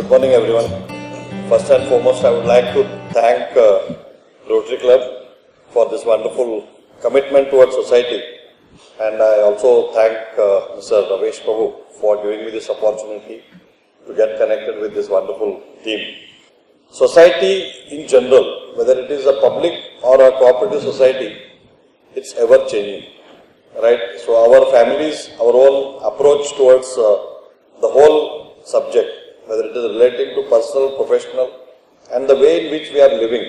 Good morning, everyone. First and foremost, I would like to thank Rotary Club for this wonderful commitment towards society. And I also thank Mr. Ramesh, Prabhu for giving me this opportunity to get connected with this wonderful team. Society in general, whether it is a public or a cooperative society, it's ever changing, right? So our families, our own approach towards the whole subject, whether it is relating to personal, professional, and the way in which we are living,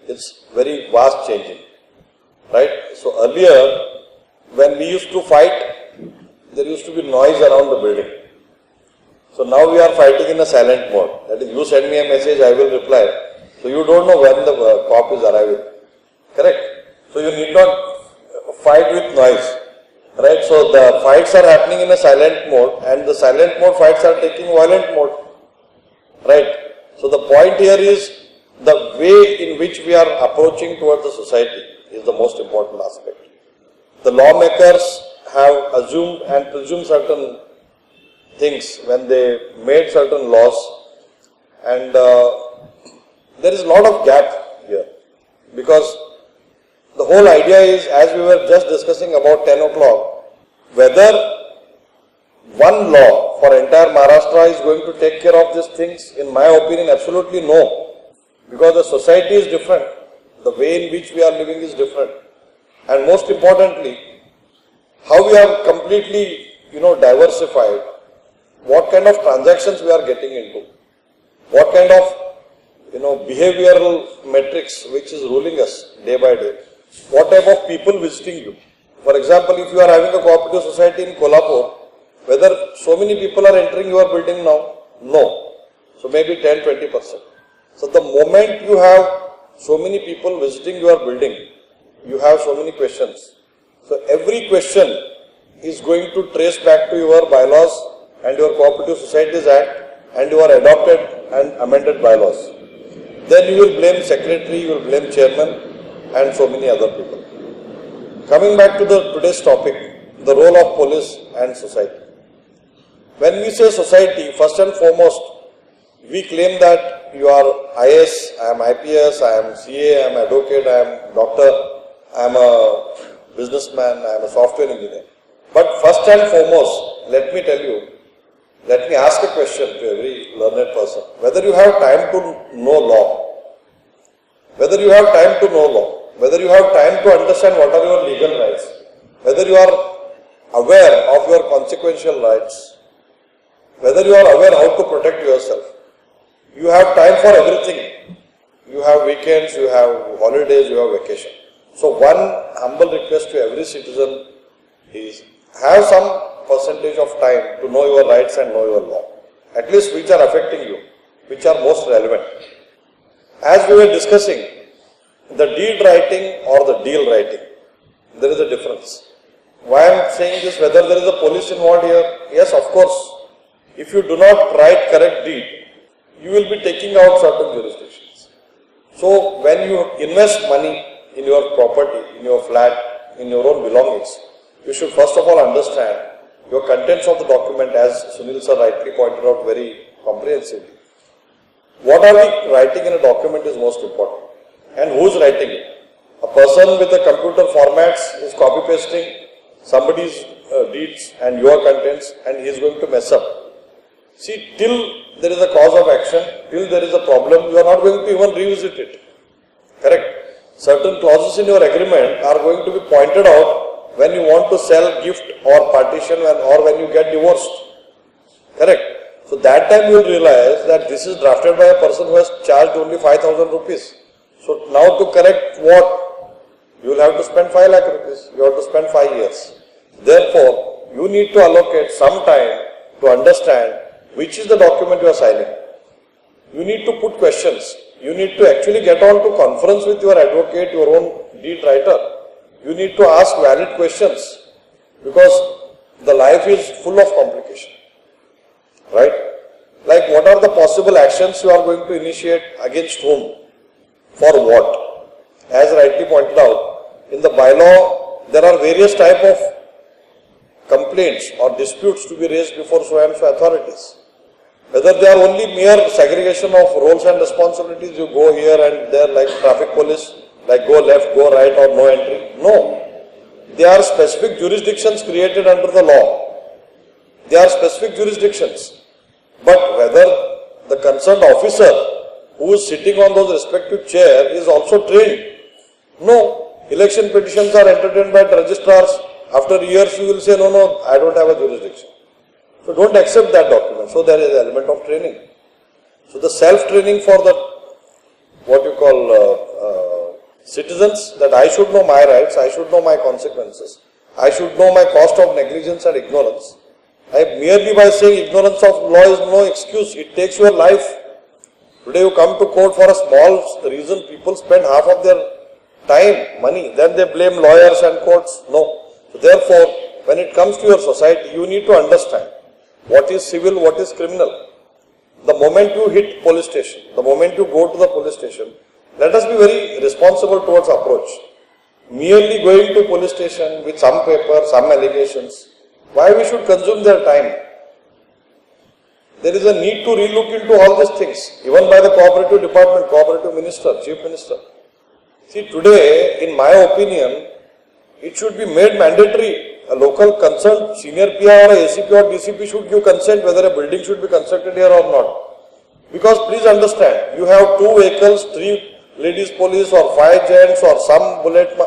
it's very vast changing, right? So earlier, when we used to fight, there used to be noise around the building. So now we are fighting in a silent mode. That is, you send me a message, I will reply. So you don't know when the cop is arriving. Correct? So you need not fight with noise. Right? So the fights are happening in a silent mode, and the silent mode fights are taking violent mode. Right? So the point here is the way in which we are approaching towards the society is the most important aspect. The lawmakers have assumed and presumed certain things when they made certain laws, and there is a lot of gap here, because the whole idea is, as we were just discussing about 10 o'clock, whether one law for entire Maharashtra is going to take care of these things. In my opinion, absolutely no, because the society is different, the way in which we are living is different, and most importantly, how we are completely, diversified, what kind of transactions we are getting into, what kind of, behavioral metrics which is ruling us day by day, what type of people visiting you. For example, if you are having a cooperative society in Kolhapur, whether so many people are entering your building now? No. So maybe 10-20%. So the moment you have so many people visiting your building, you have so many questions. So every question is going to trace back to your bylaws and your Cooperative Societies Act and your adopted and amended bylaws. Then you will blame secretary, you will blame chairman and so many other people. Coming back to today's topic, the role of police and society. When we say society, first and foremost, we claim that you are IS, I am IPS, I am CA, I am advocate, I am doctor, I am a businessman, I am a software engineer. But first and foremost, let me ask a question to every learned person. Whether you have time to know law, whether you have time to know law, whether you have time to understand what are your legal rights, whether you are aware of your consequential rights, whether you are aware how to protect yourself. You have time for everything. You have weekends, you have holidays, you have vacation. So one humble request to every citizen is have some percentage of time to know your rights and know your law, at least which are affecting you, which are most relevant. As we were discussing, the deed writing or the deal writing, there is a difference. Why I am saying this, whether there is a police involved here? Yes, of course. If you do not write correct deed, you will be taking out certain jurisdictions. So when you invest money in your property, in your flat, in your own belongings, you should first of all understand your contents of the document, as Sunil sir rightly pointed out very comprehensively. What are we writing in a document is most important. And who is writing it? A person with a computer formats is copy pasting somebody's deeds and your contents, and he is going to mess up. See, till there is a cause of action, till there is a problem, you are not going to even revisit it. Correct? Certain clauses in your agreement are going to be pointed out when you want to sell, gift or partition or when you get divorced. Correct? So that time you will realize that this is drafted by a person who has charged only 5,000 rupees. So now to correct what? You will have to spend 5 lakh rupees. You have to spend 5 years. Therefore, you need to allocate some time to understand which is the document you are signing. You need to put questions. You need to actually get on to conference with your advocate, your own deed writer. You need to ask valid questions, because the life is full of complication. Right? Like, what are the possible actions you are going to initiate, against whom, for what? As rightly pointed out, in the bylaw, there are various type of complaints or disputes to be raised before so and so authorities. Whether they are only mere segregation of roles and responsibilities, you go here and there like traffic police, like go left, go right or no entry. No. They are specific jurisdictions created under the law. They are specific jurisdictions. But whether the concerned officer who is sitting on those respective chair is also trained. No. Election petitions are entertained by registrars. After years you will say, no, I don't have a jurisdiction. So don't accept that document. So there is an element of training. So the self-training for the, what you call, citizens, that I should know my rights, I should know my consequences, I should know my cost of negligence and ignorance. Merely by saying ignorance of law is no excuse, it takes your life. Today you come to court for a small reason, people spend half of their time, money, then they blame lawyers and courts. No. So therefore, when it comes to your society, you need to understand what is civil, what is criminal. The moment you hit police station, the moment you go to the police station, let us be very responsible towards approach. Merely going to police station with some paper, some allegations, why we should consume their time? There is a need to relook into all these things, even by the cooperative department, cooperative minister, chief minister. See, today, in my opinion, it should be made mandatory. A local concerned senior PI or a ACP or DCP should give consent whether a building should be constructed here or not. Because please understand, you have 2 vehicles, 3 ladies police or 5 gents or some bullet,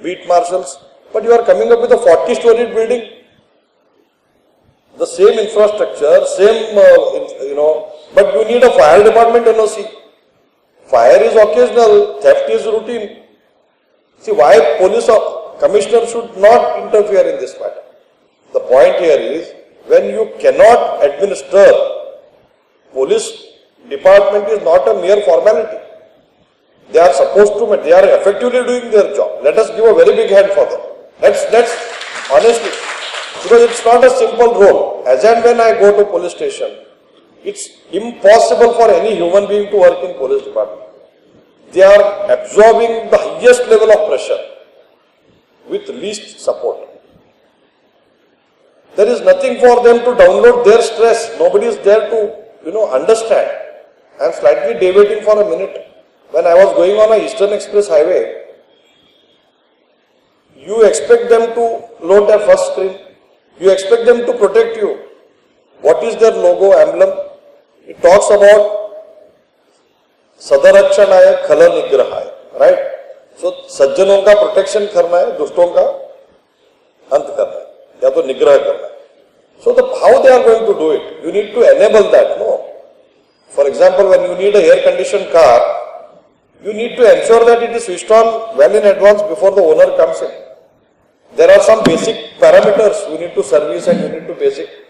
beat marshals, but you are coming up with a 40-storied building. The same infrastructure, same, but you need a fire department NOC. Fire is occasional, theft is routine. See, why police commissioner should not interfere in this matter. The point here is, when you cannot administer, police department is not a mere formality. They are supposed to, they are effectively doing their job. Let us give a very big hand for them. Let's honestly, because it's not a simple role. As and when I go to police station, it's impossible for any human being to work in police department. They are absorbing the highest level of pressure with least support. There is nothing for them to download their stress. Nobody is there to, understand. I am slightly deviating for a minute. When I was going on a Eastern Express highway, you expect them to load their first screen. You expect them to protect you. What is their logo, emblem? It talks about Sadarakshanaya Khala Nigrahaya, right? So, सज्जनों का protection करना है, दुष्टों का अंत करना है, या तो निग्रह करना है. So, how they are going to do it? You need to enable that, no? For example, when you need a air-conditioned car, you need to ensure that it is switched on well in advance before the owner comes in. There are some basic parameters you need to service and you need to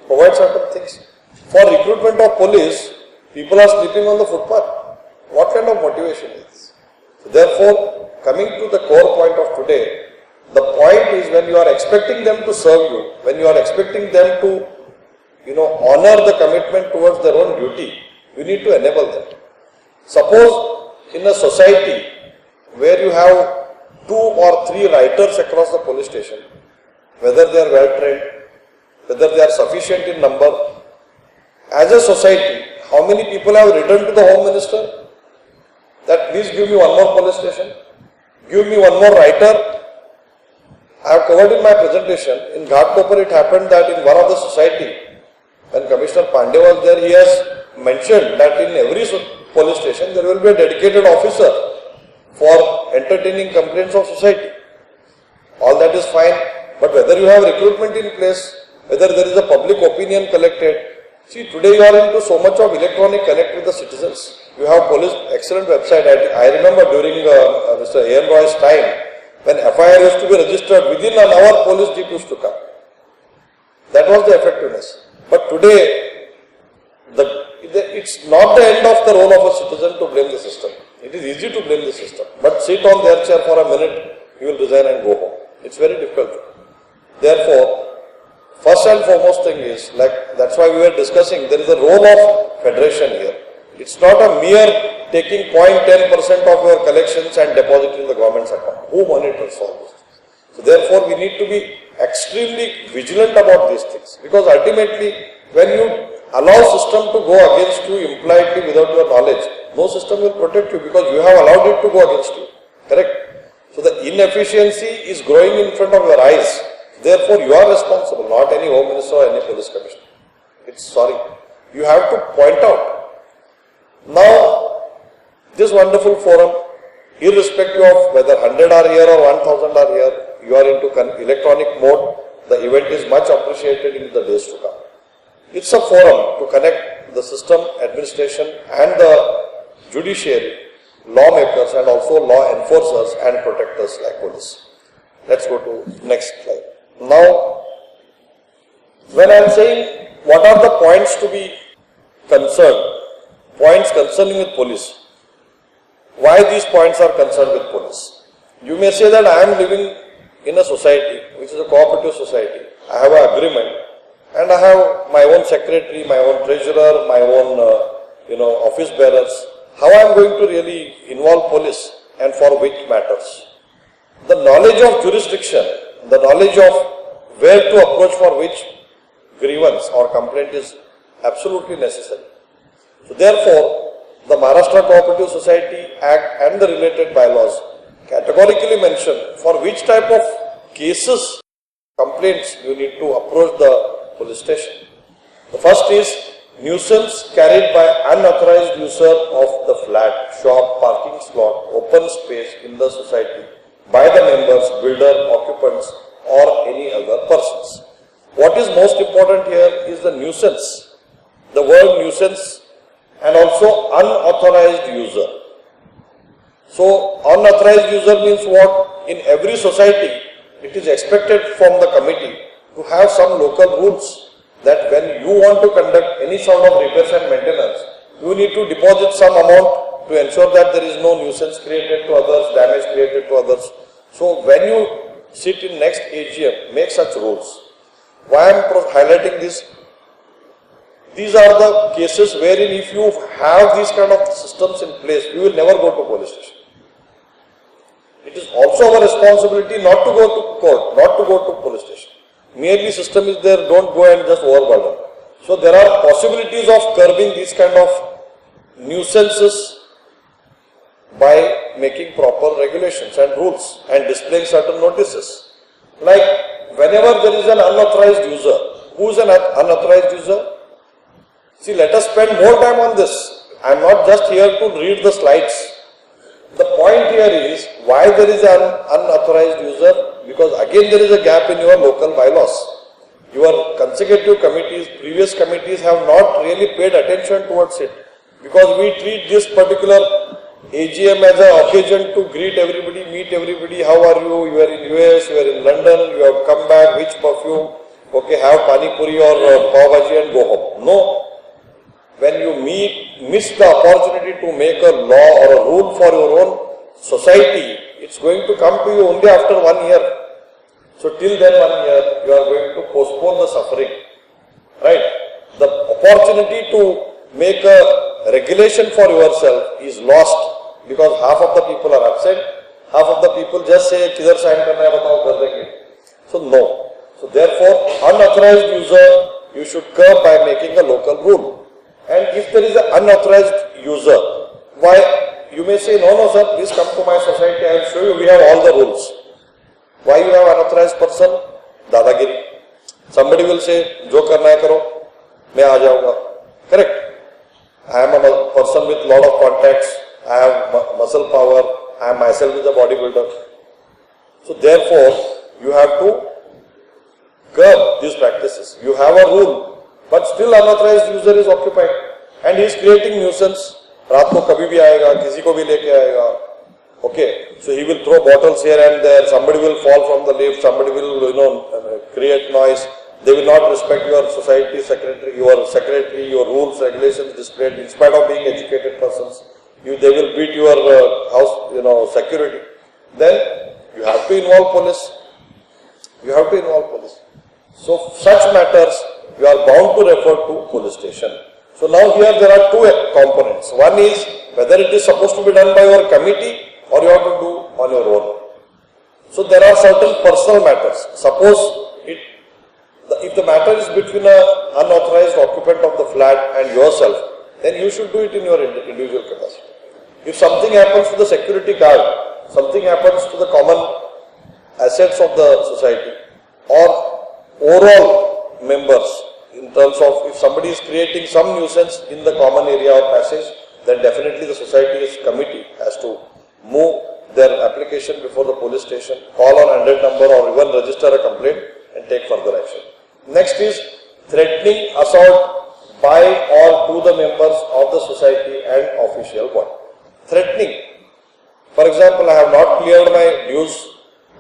provide certain things. For recruitment of police, people are sleeping on the footpath. What kind of motivation is this? So therefore, coming to the core point of today, the point is when you are expecting them to serve you, when you are expecting them to, honor the commitment towards their own duty, you need to enable them. Suppose in a society where you have 2 or 3 writers across the police station, whether they are well trained, whether they are sufficient in number, as a society, how many people have written to the Home Minister that please give me 1 more police station, give me 1 more writer? I have covered in my presentation, in Ghatkopar it happened that in one of the society, when Commissioner Pandey was there, he has mentioned that in every police station there will be a dedicated officer for entertaining complaints of society. All that is fine, but whether you have recruitment in place, whether there is a public opinion collected. See, today you are into so much of electronic connect with the citizens. You have police excellent website. I remember during Mr. A.N. Roy's time, when FIR used to be registered, within an hour police jeep used to come. That was the effectiveness. But today, it's not the end of the role of a citizen to blame the system. It is easy to blame the system. But sit on their chair for a minute, you will resign and go home. It's very difficult. Therefore, first and foremost thing is, that's why we were discussing, there is a role of federation here. It's not a mere taking 0.10% of your collections and depositing in the government's account. Who monitors all this? So therefore, we need to be extremely vigilant about these things. Because ultimately, when you allow system to go against you impliedly without your knowledge, no system will protect you because you have allowed it to go against you. Correct? So the inefficiency is growing in front of your eyes. Therefore, you are responsible, not any Home Minister or any police commissioner. It's sorry. You have to point out. Now, this wonderful forum, irrespective of whether 100 are here or 1000 are here, you are into electronic mode, the event is much appreciated in the days to come. It's a forum to connect the system, administration and the judiciary, lawmakers and also law enforcers and protectors like police. Let's go to next slide. Now, when I am saying what are the points to be concerned, points concerning with police, why these points are concerned with police? You may say that I am living in a society which is a cooperative society. I have an agreement and I have my own secretary, my own treasurer, my own office bearers. How I am going to really involve police and for which matters? The knowledge of jurisdiction, the knowledge of where to approach for which grievance or complaint is absolutely necessary. So therefore, the Maharashtra Cooperative Society Act and the related bylaws categorically mention for which type of cases, complaints you need to approach the police station. The first is nuisance carried by unauthorized user of the flat, shop, parking slot, open space in the society by the members, builder, occupants or any other persons. What is most important here is the nuisance. The word nuisance and also unauthorized user. So unauthorized user means what? In every society it is expected from the committee to have some local rules that when you want to conduct any sort of repairs and maintenance, you need to deposit some amount to ensure that there is no nuisance created to others, damage created to others. So when you sit in next AGM, make such rules. Why I am highlighting this? These are the cases wherein if you have these kind of systems in place, you will never go to police station. It is also our responsibility not to go to court, not to go to police station. Merely system is there, don't go and just overburden. So there are possibilities of curbing these kind of nuisances by making proper regulations and rules and displaying certain notices. Like whenever there is an unauthorized user, who is an unauthorized user? See, let us spend more time on this. I am not just here to read the slides. The point here is why there is an unauthorized user, because again there is a gap in your local bylaws. Your consecutive committees, previous committees have not really paid attention towards it, because we treat this particular AGM as an occasion to greet everybody, meet everybody, how are you, you are in US, you are in London, you have come back, which perfume, okay, have pani puri or pav bhaji and go home. No. When you miss the opportunity to make a law or a rule for your own society, it's going to come to you only after 1 year. So till then 1 year, you are going to postpone the suffering. Right? The opportunity to make a regulation for yourself is lost because half of the people are absent, half of the people just say, "Kidhar sign karna hai, batao, kar denge." So no. So therefore, unauthorized user, you should curb by making a local rule. And if there is an unauthorized user, why? You may say, no, sir, please come to my society, I will show you, we have all the rules. Why you have unauthorized person? Dadagiri. Somebody will say, jo karna hai karo, main aa jaunga. Correct? I am a person with lot of contacts, I have muscle power, I am myself is a bodybuilder. So therefore, you have to curb these practices. You have a rule. But still unauthorized user is occupied and he is creating nuisance. रात को कभी भी आएगा, किसी को भी लेके आएगा. Okay, so he will throw bottles here and there. Somebody will fall from the lift. Somebody will, create noise. They will not respect your society secretary, your rules, regulations displayed. In spite of being educated persons, they will beat your house, security. Then you have to involve police. You have to involve police. So such matters you are bound to refer to police station. So now here there are two components. One is whether it is supposed to be done by your committee or you have to do on your own. So there are certain personal matters. Suppose If the matter is between an unauthorized occupant of the flat and yourself, then you should do it in your individual capacity. If something happens to the security guard, something happens to the common assets of the society or overall members, in terms of if somebody is creating some nuisance in the common area or passage, then definitely the society's committee has to move their application before the police station, call on 100 number or even register a complaint and take further action. Next is threatening assault by or to the members of the society and official body. Threatening. For example, I have not cleared my dues,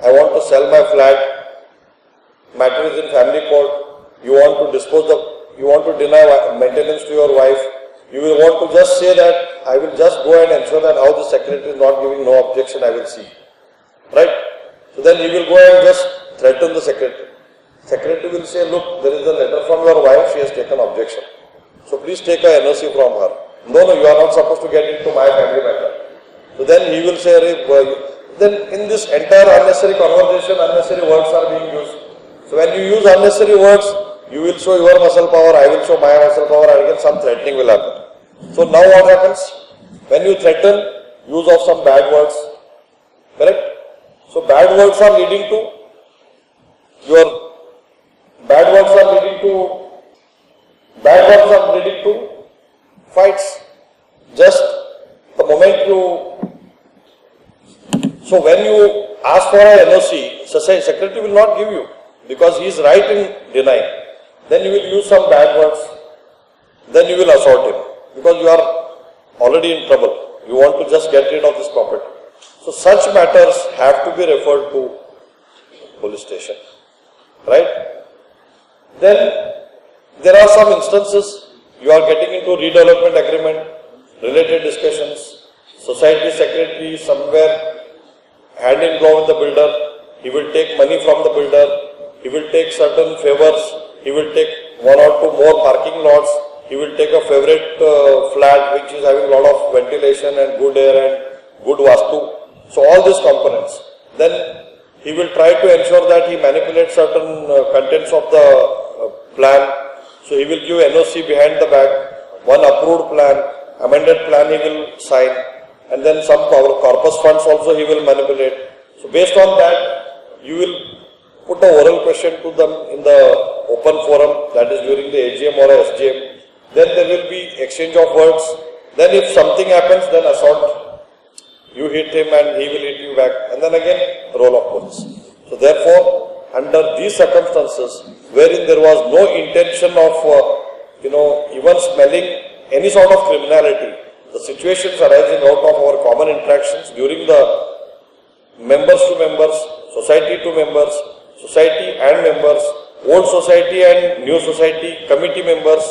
I want to sell my flat, matter is in family court, you want to deny maintenance to your wife, you will want to just say that I will just go and ensure that how the secretary is not giving no objection, I will see. Right? So then you will go and just threaten the secretary. Secretary will say, look, there is a letter from your wife, she has taken objection. So please take a NOC from her. No, you are not supposed to get into my family matter. So then he will say, then in this entire unnecessary conversation, unnecessary words are being used. So when you use unnecessary words, you will show your muscle power, I will show my muscle power, and again some threatening will happen. So now what happens? When you threaten, use of some bad words, correct? So bad words are leading to fights. Just the moment so when you ask for a NOC, secretary will not give you because he is right in denying. Then you will use some bad words, then you will assault him because you are already in trouble. You want to just get rid of this property. So such matters have to be referred to police station, right? Then there are some instances you are getting into redevelopment agreement, related discussions, society secretary somewhere hand in glove with the builder, he will take money from the builder, he will take certain favors, he will take one or two more parking lots, he will take a favorite flat which is having a lot of ventilation and good air and good vastu. So all these components. Then he will try to ensure that he manipulates certain contents of the plan. So he will give NOC behind the back, one approved plan, amended plan he will sign, and then some corpus funds also he will manipulate. So based on that, you will put a oral question to them in the open forum, that is during the AGM or SGM. Then there will be exchange of words. Then if something happens, then assault. You hit him and he will hit you back. And then again, roll of police. So therefore, under these circumstances, wherein there was no intention of, even smelling any sort of criminality, the situations arising out of our common interactions during the members to members, society to members, society and members, old society and new society, committee members,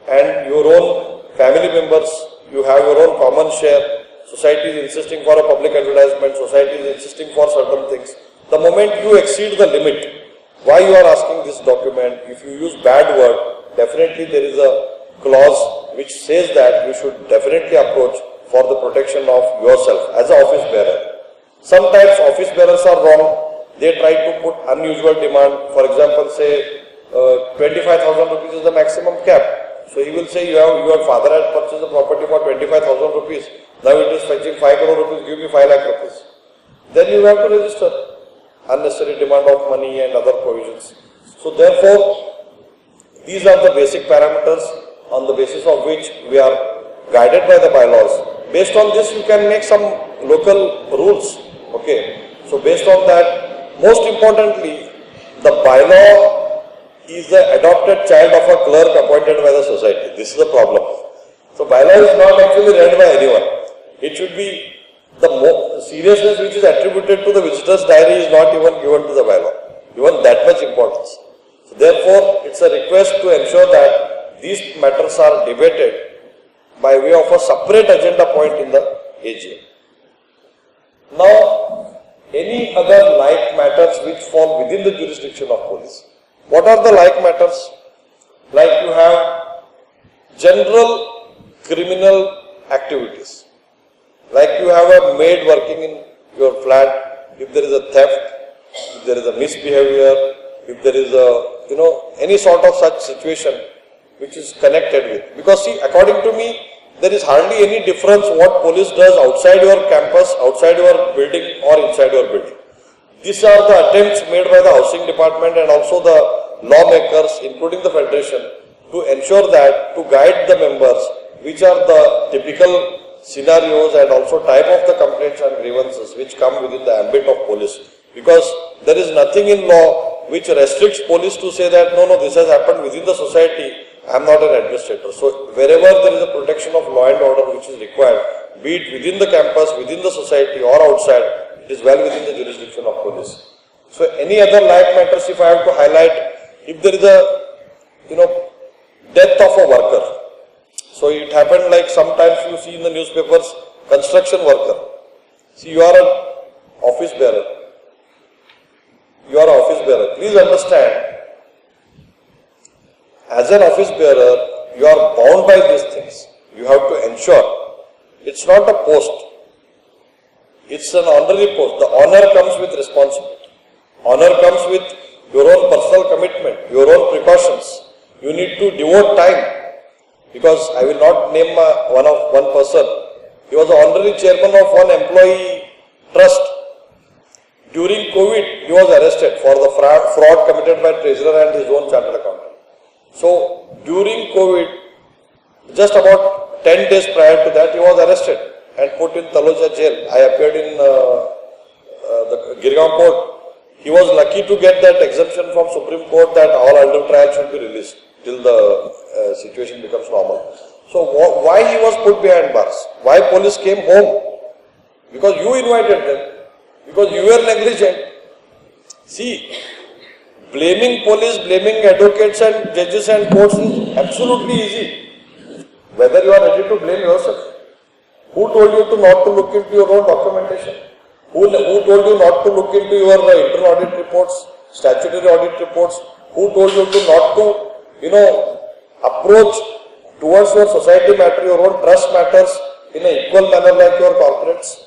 and your own family members, you have your own common share. Society is insisting for a public advertisement, society is insisting for certain things. The moment you exceed the limit, why you are asking this document, if you use bad word, definitely there is a clause which says that you should definitely approach for the protection of yourself as an office bearer. Sometimes office bearers are wrong, they try to put unusual demand, for example say 25,000 rupees is the maximum cap. So he will say your father had purchased the property for 25,000 rupees, now it is fetching 5 crore rupees, give me 5 lakh rupees. Then you have to register unnecessary demand of money and other provisions. So therefore, these are the basic parameters on the basis of which we are guided by the bylaws. Based on this, you can make some local rules. Okay. So based on that, most importantly, the bylaw is the adopted child of a clerk appointed by the society. This is the problem. So bylaw is not actually read by anyone. It should be the seriousness which is attributed to the visitor's diary is not even given to the bylaw. Given that much importance. So therefore, it's a request to ensure that these matters are debated by way of a separate agenda point in the AGM. Now, any other like matters which fall within the jurisdiction of police. What are the like matters? Like you have general criminal activities. Like you have a maid working in your flat, if there is a theft, if there is a misbehavior, if there is a any sort of such situation which is connected with. Because see, according to me, there is hardly any difference what police does outside your campus, outside your building or inside your building. These are the attempts made by the housing department and also the lawmakers, including the federation, to ensure that, to guide the members, which are the typical scenarios and also type of the complaints and grievances which come within the ambit of police. Because there is nothing in law which restricts police to say that no, this has happened within the society, I am not an administrator. So wherever there is a protection of law and order which is required, be it within the campus, within the society or outside, it is well within the jurisdiction of police. So any other like matters, if I have to highlight, if there is a death of a worker. So it happened like sometimes you see in the newspapers, construction worker. See, you are an office bearer. You are an office bearer. Please understand, as an office bearer, you are bound by these things. You have to ensure. It's not a post. It's an honorary post. The honor comes with responsibility. Honor comes with your own personal commitment, your own precautions. You need to devote time. Because I will not name one person. He was the honorary chairman of one employee trust. During COVID, he was arrested for the fraud committed by treasurer and his own chartered accountant. So during COVID, just about 10 days prior to that, he was arrested and put in Taloja jail. I appeared in the Girgaon court. He was lucky to get that exemption from Supreme Court that all under trial should be released till the situation becomes normal. So why he was put behind bars? Why police came home? Because you invited them. Because you were negligent. See, blaming police, blaming advocates and judges and courts is absolutely easy. Whether you are ready to blame yourself. Who told you to not to look into your own documentation? Who told you not to look into your internal audit reports, statutory audit reports? Who told you to not to approach towards your society matter, your own trust matters in an equal manner like your corporates?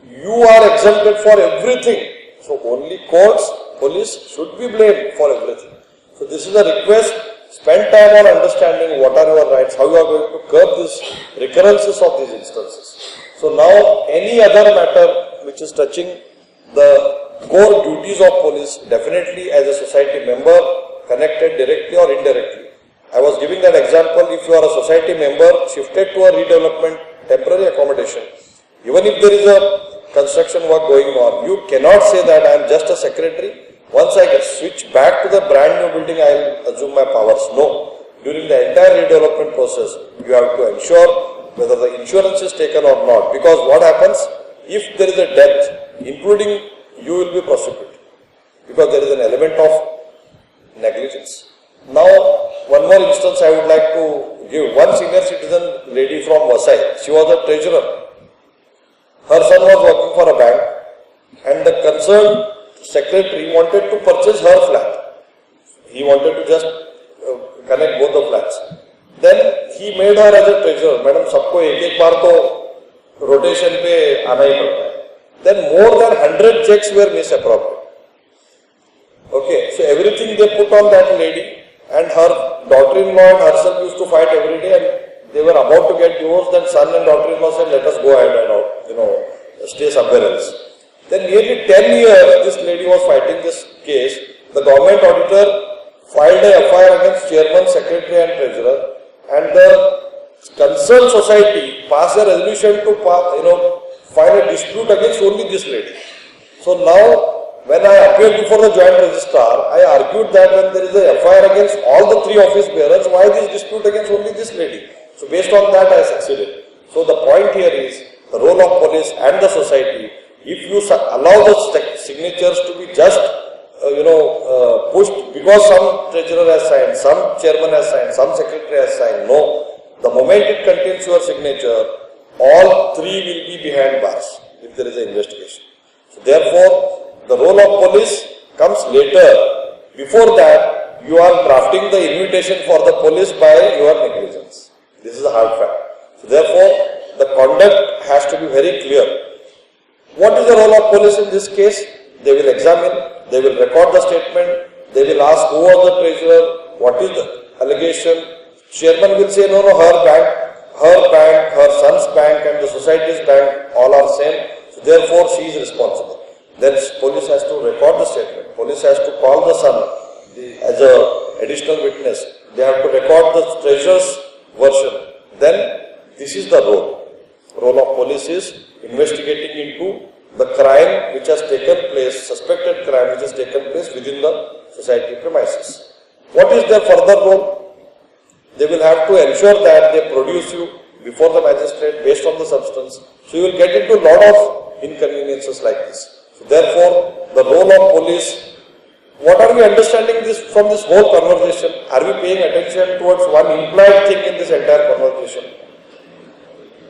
You are exempted for everything. So only courts, police should be blamed for everything. So this is a request. Spend time on understanding what are your rights, how you are going to curb these recurrences of these instances. So now any other matter which is touching the core duties of police, definitely as a society member, connected directly or indirectly. I was giving that example. If you are a society member shifted to a redevelopment temporary accommodation, even if there is a construction work going on, you cannot say that I am just a secretary. Once I get switched back to the brand new building, I will assume my powers. No. During the entire redevelopment process, you have to ensure whether the insurance is taken or not. Because what happens, if there is a death, including you will be prosecuted. Because there is an element of negligence. Now, one more instance I would like to give. One senior citizen lady from Vasai, she was a treasurer. Her son was working for a bank and the concerned secretary wanted to purchase her flat. He wanted to just connect both the flats. Then he made her as a treasurer. Madam, सबको एक बार तो rotation पे आना ही पड़ता है. Then more than 100 checks were misappropriated. Okay, so everything they put on that lady, and her daughter-in-law and herself used to fight every day, and they were about to get divorced. Then son and daughter-in-law said, "Let us go ahead and stay somewhere else." Then nearly 10 years, this lady was fighting this case. The government auditor filed a FIR against chairman, secretary, and treasurer, and the concerned society passed a resolution to file a dispute against only this lady. So now, when I appeared before the joint registrar, I argued that when there is a FIR against all the three office bearers, why this dispute against only this lady? So based on that, I succeeded. So the point here is the role of police and the society. If you allow the signatures to be just pushed because some treasurer has signed, some chairman has signed, some secretary has signed, no. The moment it contains your signature, all three will be behind bars if there is an investigation. So therefore, the role of police comes later. Before that, you are drafting the invitation for the police by your negligence. This is a hard fact. So therefore, the conduct has to be very clear. What is the role of police in this case? They will examine, they will record the statement, They will ask who was the treasurer, what is the allegation. Chairman will say, no, her bank, her son's bank and the society's bank all are same. So therefore, she is responsible. Then police has to record the statement. Police has to call the son as a additional witness. They have to record the treasurer's version. Then this is the role. Role of police is investigating into the crime which has taken place, suspected crime which has taken place within the society premises. What is their further role? They will have to ensure that they produce you before the magistrate based on the substance. So you will get into a lot of inconveniences like this. So therefore, the role of police, what are we understanding this from this whole conversation? Are we paying attention towards one implied thing in this entire conversation?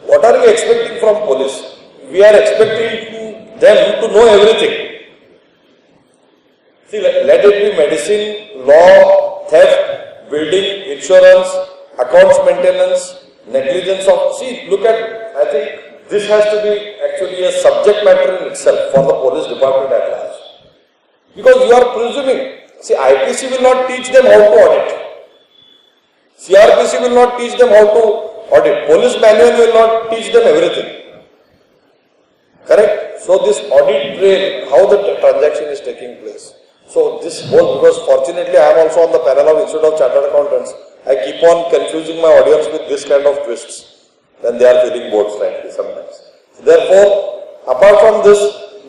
What are we expecting from police? We are expecting them to know everything. See, let it be medicine, law, theft, building, insurance, accounts maintenance, negligence of... See, look at, I think this has to be actually a subject matter in itself for the police department at large. Because you are presuming, see, IPC will not teach them how to audit. CRPC will not teach them how to audit. Police manual will not teach them everything. Correct? So this audit trail, how the transaction is taking place. So this whole, because fortunately I am also on the panel of Institute of Chartered Accountants, I keep on confusing my audience with this kind of twists when they are feeling bored slightly sometimes. Therefore, apart from this,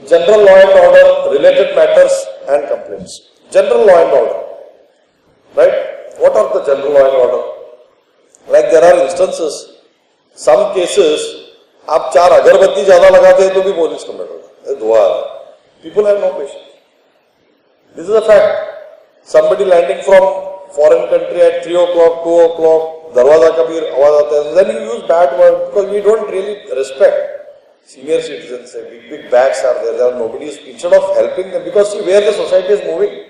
general law and order, related matters and complaints. General law and order. Right? What are the general law and order? Like there are instances, some cases, आप 4 अगरबत्ती ज़्यादा लगाते हैं तो भी police complaint होता है, धुआं. People have no patience. This is a fact. Somebody landing from foreign country at 3 o'clock, 2 o'clock, darwaza ka bhi आवाज आता है. Then you use bad words because we don't really respect senior citizens. Big bags are there. There are nobody. Instead of helping them, because see where the society is moving,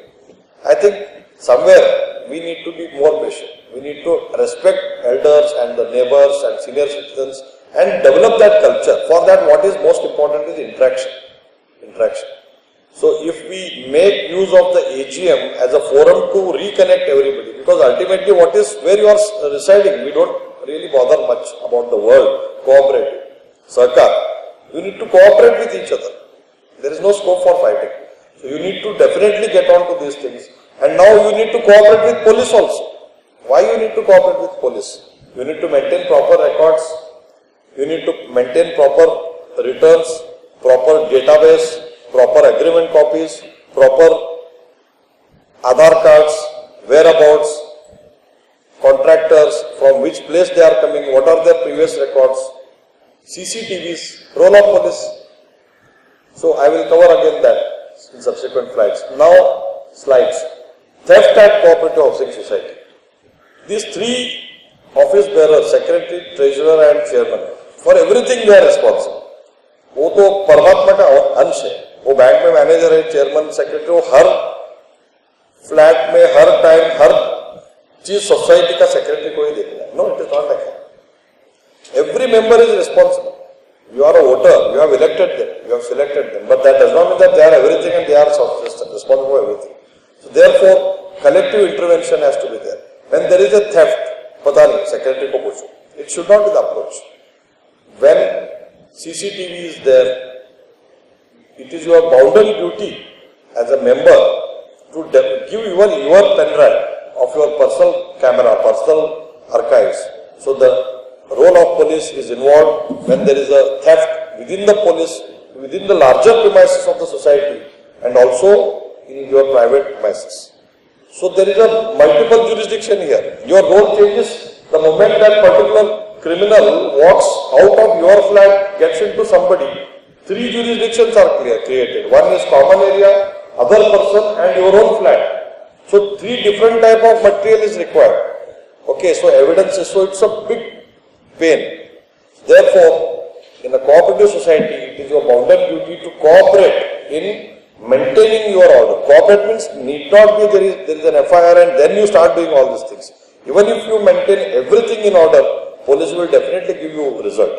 I think somewhere we need to be more patient. We need to respect elders and the neighbors and senior citizens and develop that culture. For that, what is most important is interaction. So if we make use of the AGM as a forum to reconnect everybody, because ultimately what is where you are residing, we don't really bother much about the world, cooperative, SAHAKAR. You need to cooperate with each other. There is no scope for fighting. So you need to definitely get on to these things. And now you need to cooperate with police also. Why you need to cooperate with police? You need to maintain proper records. You need to maintain proper returns, proper database, proper agreement copies, proper Aadhaar cards, whereabouts, contractors, from which place they are coming, what are their previous records, CCTVs, role of police. So I will cover again that in subsequent slides. Now, slides. Theft at Cooperative Housing Society. These 3 office bearers, secretary, treasurer and chairman, for everything they are responsible. वो तो परमात्मा का अंश है. वो bank में manager है, chairman, secretary, वो हर फ्लैट में हर टाइम हर चीज सोसाइटी का सेक्रेटरी को ही देखना है. No, it is not like that. Every member is responsible. You are a voter, you have elected them, you have selected them, but that does not mean that they are everything and they are responsible for everything. So therefore, collective intervention has to be there. When there is a theft, पता नहीं, secretary को पूछो. It should not be the approach. When CCTV is there, it is your bounden duty as a member to give even your pen drive of your personal camera, personal archives. So the role of police is involved when there is a theft within the police, within the larger premises of the society and also in your private premises. So there is a multiple jurisdiction here. Your role changes the moment that particular criminal walks out of your flat, gets into somebody. 3 jurisdictions are created. One is common area, other person and your own flat. So 3 different type of material is required. Okay, so evidence is, so it's a big pain. Therefore, in a cooperative society, it is your bounden duty to cooperate in maintaining your order. Cooperate means need not be there is an FIR and then you start doing all these things. Even if you maintain everything in order, police will definitely give you a result.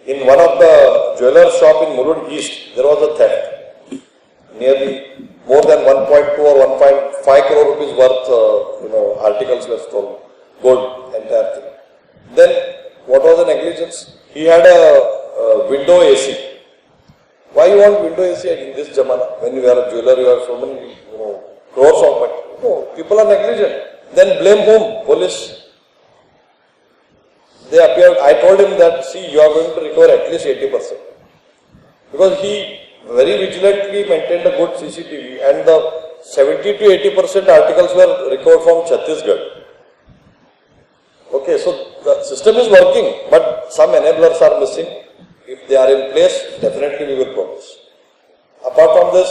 In one of the jeweler shop in Mulund East, there was a theft. Nearly more than 1.2 or 5 crore rupees worth, articles were stolen, gold, entire thing. Then, what was the negligence? He had a window AC. Why you want window AC in this jamana? When you are a jeweler, you have so many, crores of money. No, people are negligent. Then blame whom? Police. They appeared, I told him that, see, you are going to recover at least 80%. Because he very vigilantly maintained a good CCTV and the 70 to 80% articles were recovered from Chhattisgarh. Okay, so the system is working, but some enablers are missing. If they are in place, definitely we will progress. Apart from this,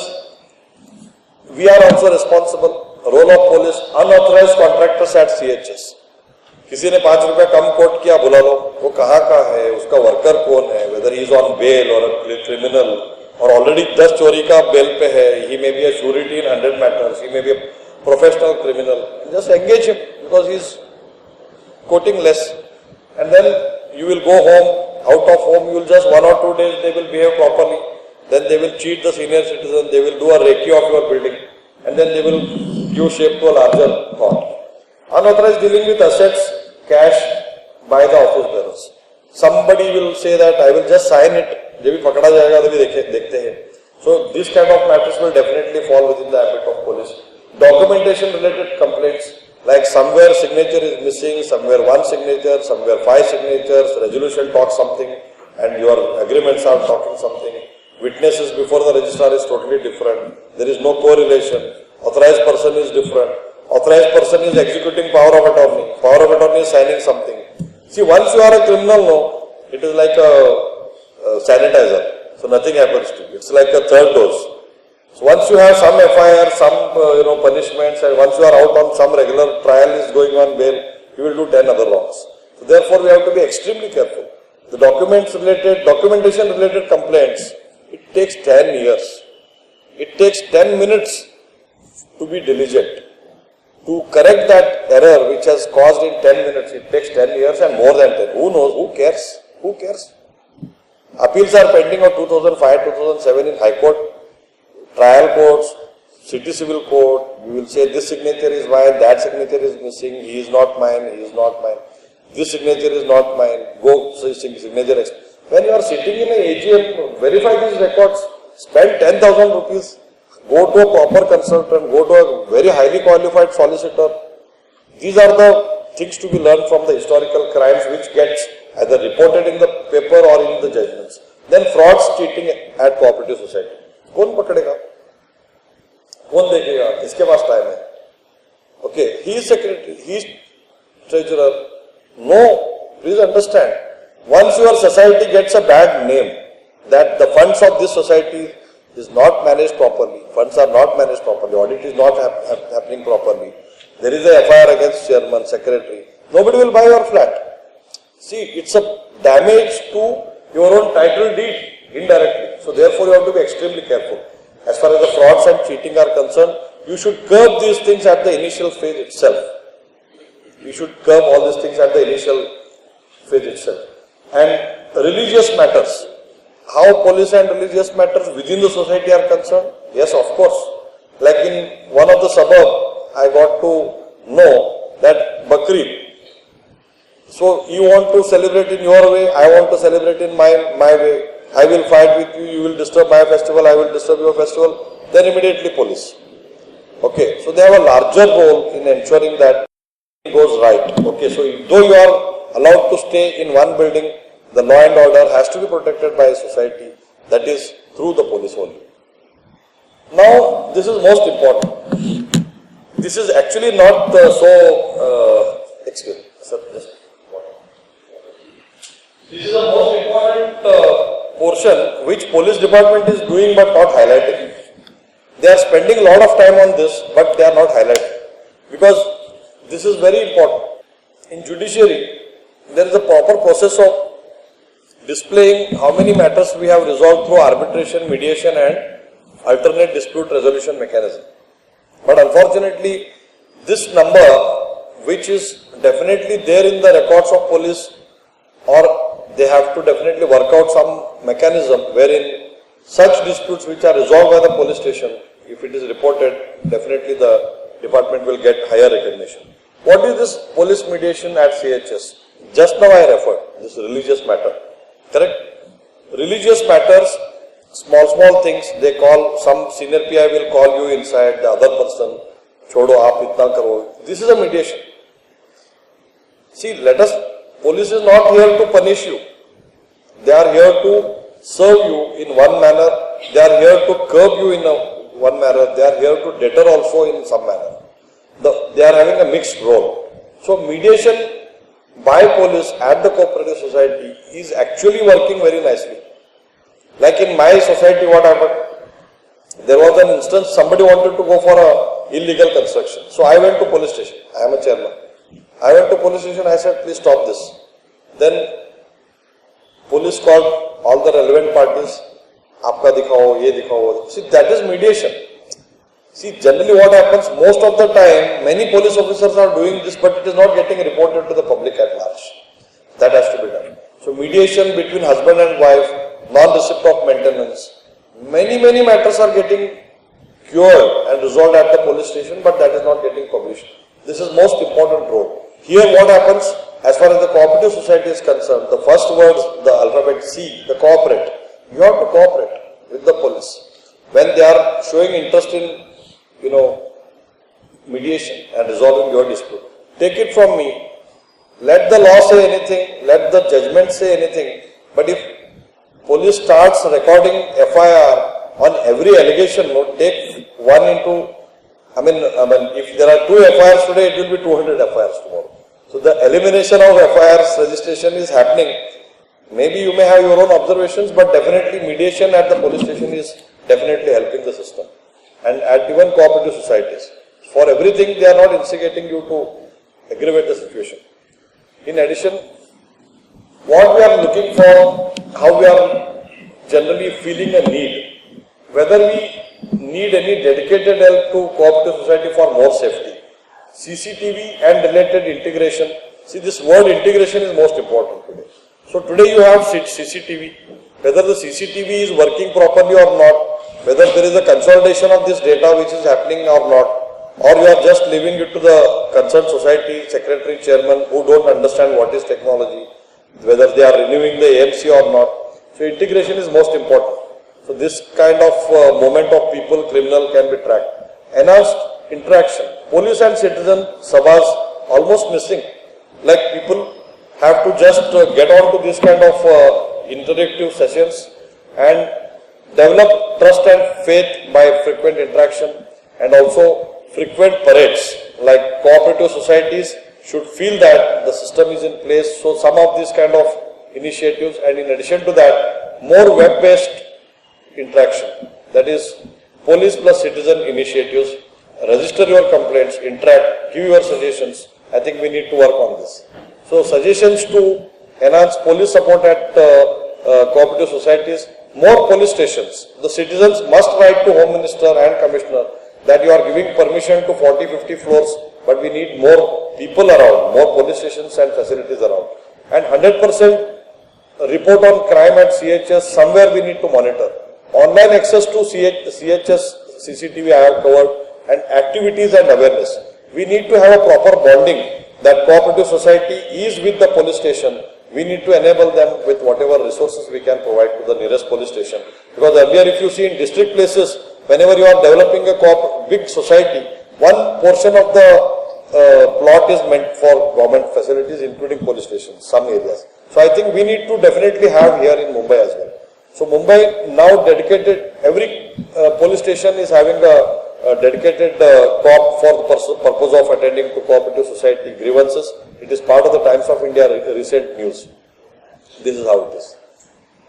we are also responsible. Role of police, unauthorized contractors at CHS. किसी ने 5 रुपया कम coat किया, बुला लो, वो कहाँ का है, उसका वर्कर कौन है, whether he is on bail or a criminal, or already 10 चोरी का bail पे है, he may be a surety in 100 matters, he may be a professional criminal, just engage him because he is quoting less, and then you will go home, out of home, you will just 1 or 2 days, they will behave properly, then they will cheat the senior citizen, they will do a recce of your building, and then they will give shape to a larger thought. Unauthorized dealing with assets, cash by the office bearers. Somebody will say that I will just sign it, जब भी पकड़ा जाएगा तभी देखते हैं. So this kind of matters will definitely fall within the ambit of police. Documentation related complaints, like somewhere signature is missing, somewhere 1 signature, somewhere 5 signatures, resolution talks something, and your agreements are talking something. Witnesses before the registrar is totally different. There is no correlation. Authorized person is different. Authorized person is executing power of attorney. Power of attorney is signing something. See, once you are a criminal, no, it is like a sanitizer. So nothing happens to you. It's like a third dose. So once you have some FIR, some punishments, and once you are out on some regular trial is going on bail, you will do 10 other wrongs. So therefore, we have to be extremely careful. The documentation related complaints, it takes 10 years. It takes 10 minutes to be diligent. To correct that error which has caused in 10 minutes, it takes 10 years and more than 10. Who knows? Who cares? Who cares? Appeals are pending of 2005, 2007 in High Court, trial courts, city civil court. We will say this signature is mine, that signature is missing, he is not mine, he is not mine. This signature is not mine, go signature. When you are sitting in a AGM, verify these records, spend 10,000 rupees. Go to a proper consultant, go to a very highly qualified solicitor. These are the things to be learned from the historical crimes which gets either reported in the paper or in the judgments. Then frauds, cheating at cooperative society. कौन पकड़ेगा? कौन देखेगा? किसके पास time है? Okay, he is secretary, he is treasurer. No, please understand. Once your society gets a bad name, that the funds of this society is not managed properly, funds are not managed properly, audit is not happening properly, there is a FIR against chairman, secretary, nobody will buy your flat. See, it's a damage to your own title deed indirectly. So therefore you have to be extremely careful. As far as the frauds and cheating are concerned, you should curb these things at the initial phase itself. You should curb all these things at the initial phase itself. And religious matters. How police and religious matters within the society are concerned? Yes, of course. Like in one of the suburbs, I got to know that Bakri. So you want to celebrate in your way, I want to celebrate in my way. I will fight with you, you will disturb my festival, I will disturb your festival. Then immediately police. Okay, so they have a larger role in ensuring that it goes right. Okay, so though you are allowed to stay in one building, the law and order has to be protected by a society, that is through the police only. Now, this is most important. This is actually not excuse me, sir, just this is the most important portion which police department is doing but not highlighting. They are spending a lot of time on this, but they are not highlighting. Because this is very important. In judiciary, there is a proper process of displaying how many matters we have resolved through arbitration, mediation and alternate dispute resolution mechanism. But unfortunately, this number, which is definitely there in the records of police, or they have to definitely work out some mechanism wherein such disputes which are resolved by the police station, if it is reported, definitely the department will get higher recognition. What is this police mediation at CHS? Just now I referred, this religious matter, correct? Religious matters, small things, they call, some senior PI will call you inside, the other person, chodo aap itna karo. This is a mediation. See, police is not here to punish you. They are here to serve you in one manner. They are here to curb you in one manner. They are here to deter also in some manner. They are having a mixed role. So mediation by police at the cooperative society is actually working very nicely. Like in my society, what happened? There was an instance, somebody wanted to go for a illegal construction. So I went to police station. I am a chairman. I went to police station, I said, please stop this. Then police called all the relevant parties. Aapka dikhao, ye dikhao. See, that is mediation. See, generally what happens, most of the time, many police officers are doing this, but it is not getting reported to the public at large. That has to be done. So mediation between husband and wife, non-receipt of maintenance, many matters are getting cured and resolved at the police station, but that is not getting published. This is most important role. Here what happens, as far as the cooperative society is concerned, the first words, the alphabet C, the cooperate. You have to cooperate with the police. When they are showing interest in, mediation and resolving your dispute. Take it from me, let the law say anything, let the judgment say anything, but if police starts recording FIR on every allegation, take one into, if there are 2 FIRs today, it will be 200 FIRs tomorrow. So the elimination of FIRs registration is happening. Maybe you may have your own observations, but definitely mediation at the police station is definitely helping the system. And at even cooperative societies. For everything, they are not instigating you to aggravate the situation. In addition, what we are looking for, how we are generally feeling a need, whether we need any dedicated help to cooperative society for more safety, CCTV and related integration. See, this word integration is most important today. So today you have CCTV, whether the CCTV is working properly or not, whether there is a consolidation of this data which is happening or not, or you are just leaving it to the concerned society, secretary, chairman who don't understand what is technology, whether they are renewing the AMC or not. So integration is most important. So this kind of movement of people, criminal can be tracked. Enhanced interaction. Police and citizen sabhas almost missing. Like people have to just get on to this kind of interactive sessions and develop trust and faith by frequent interaction and also frequent parades. Like cooperative societies should feel that the system is in place. So some of these kind of initiatives, and in addition to that, more web-based interaction. That is police plus citizen initiatives. Register your complaints, interact, give your suggestions. I think we need to work on this. So suggestions to enhance police support at cooperative societies. More police stations. The citizens must write to Home Minister and Commissioner that you are giving permission to 40-50 floors, but we need more people around, more police stations and facilities around. And 100% report on crime at CHS, somewhere we need to monitor. Online access to CHS, CCTV I have covered, and activities and awareness. We need to have a proper bonding that cooperative society is with the police station. We need to enable them with whatever resources we can provide to the nearest police station. Because earlier, if you see in district places, whenever you are developing a big society, one portion of the plot is meant for government facilities, including police stations, some areas. So I think we need to definitely have here in Mumbai as well. So Mumbai now dedicated, every police station is having a dedicated co-op for the purpose of attending to cooperative society grievances. It is part of the Times of India recent news. This is how it is.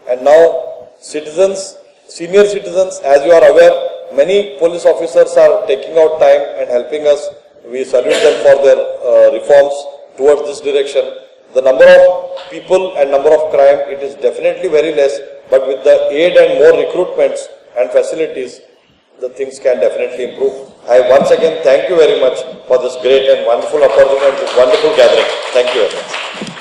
And now citizens, senior citizens, as you are aware, many police officers are taking out time and helping us. We salute them for their reforms towards this direction. The number of people and number of crime, it is definitely very less, but with the aid and more recruitments and facilities, the things can definitely improve. I once again thank you very much for this great and wonderful opportunity and this wonderful gathering. Thank you very much.